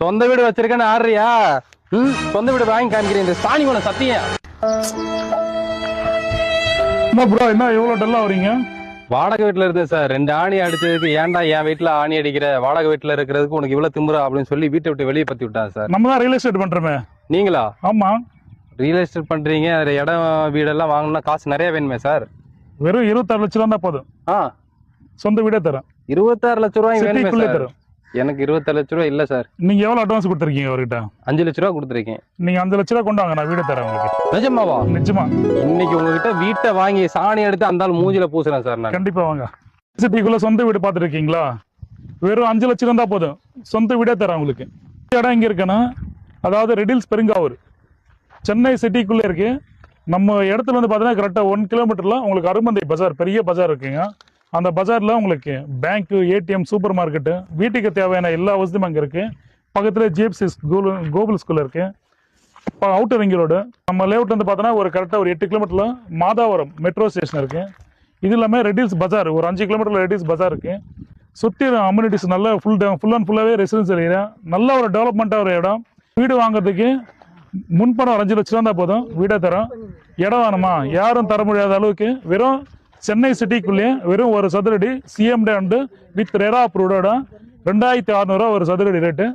சொந்த வீடு வச்சிருக்கேன்னு ஆடுறியா? சொந்த வீடு வாங்கி காமிக்கிறேன் இந்த சாணி உன சத்தியம். என்ன ப்ரோ, என்ன எவ்வளவு டல்லா வரீங்க? வாடகை வீட்டுல இருந்தேன் சார். 2 ஆணி அடிச்சதுக்கு ஏன்டா என் வீட்டுல ஆணி அடிக்கிற, வாடகை வீட்டுல இருக்கிறதுக்கு உனக்கு இவ்வளவு திமுறா அப்படின்னு சொல்லி வீட்டை விட்டு வெளியே பத்தி விட்டாங்க சார். நம்ம தான் ரியல் எஸ்டேட் பண்றோமே. நீங்களா? ஆமா, ரியல் எஸ்டேட் பண்றீங்க. அதுல இடம் வீடெல்லாம் வாங்கணும்னா காசு நிறைய வேணுமே சார். வெறும் 26 லட்சம் ரூபா தான் போதும். சொந்த வீடே தரேன். 26 லட்சம் ரூபாய் வேணுமே சார். தரும். எனக்கு 26 லட்சம் ரூபாய் இல்ல சார். நீங்க எவ்வளவு அட்வான்ஸ் கொடுத்துருக்கீங்க அவர்கிட்ட? 5 லட்சம் ரூபாய் கொடுத்துருக்கேன். நீங்க 5 லட்சம் ரூபாய் கொண்டாங்க, நான் வீடு தரேன் உங்களுக்கு. நிஜமாவா? நிஜமா. இன்னைக்கு உங்ககிட்ட வீட்டை வாங்கி சாணி எடுத்து அந்த மூஞ்சில பூசுறேன் சார் நான். கண்டிப்பா வாங்க. சிட்டிக்குள்ள சொந்த வீடு பாத்துருக்கீங்களா? வெறும் 5 லட்சம் இருந்தா போதும், சொந்த வீடே தரேன் உங்களுக்கு. இடம் எங்க இருக்குன்னா, அதாவது ரெடில்ஸ் பெருங்காவூர், சென்னை சிட்டிக்குள்ள இருக்கு. நம்ம இடத்துல வந்து பாத்தீங்கன்னா கரெக்டா 1 கிலோமீட்டர்ல உங்களுக்கு அருமந்தை பஜார், பெரிய பஜார் இருக்குங்க. அந்த பஜார்ல உங்களுக்கு பேங்க், ஏடிஎம், சூப்பர் மார்க்கெட்டு, வீட்டுக்கு தேவையான எல்லா வசதியும் அங்கே இருக்கு. பக்கத்துல ஜிஎஃப்சி கோகுல் ஸ்கூல் இருக்கு. அவுட்டர் ரிங் ரோடு நம்ம லேஅவுட் வந்து பார்த்தோன்னா ஒரு கரெக்டாக ஒரு 8 கிலோமீட்டர்ல மாதாவரம் மெட்ரோ ஸ்டேஷன் இருக்கு. இது இல்லாமல் ரெடில்ஸ் பஜார் ஒரு 5 கிலோமீட்டர்ல ரெடில்ஸ் பஜார் இருக்கு. சுற்றி அம்யூனிட்டிஸ் நல்ல ஃபுல் அண்ட் ஃபுல்லாகவே ரெசிடென்சியல் ஏரியா, நல்ல ஒரு டெவலப்மெண்ட்டாக ஒரு இடம். வீடு வாங்குறதுக்கு முன்பணம் 5 லட்சம் ரூபா தான் போதும், வீடை தரோம். இடம் வேணுமா? யாரும் தர முடியாத அளவுக்கு வெறும் சென்னை சிட்டிக்குள்ளேயே வெறும் ஒரு சதுரடி சிஎம்டி வித் ரெரா அப்ரூவ்டோட 2600 ஒரு சதுரடி ரேட்டு.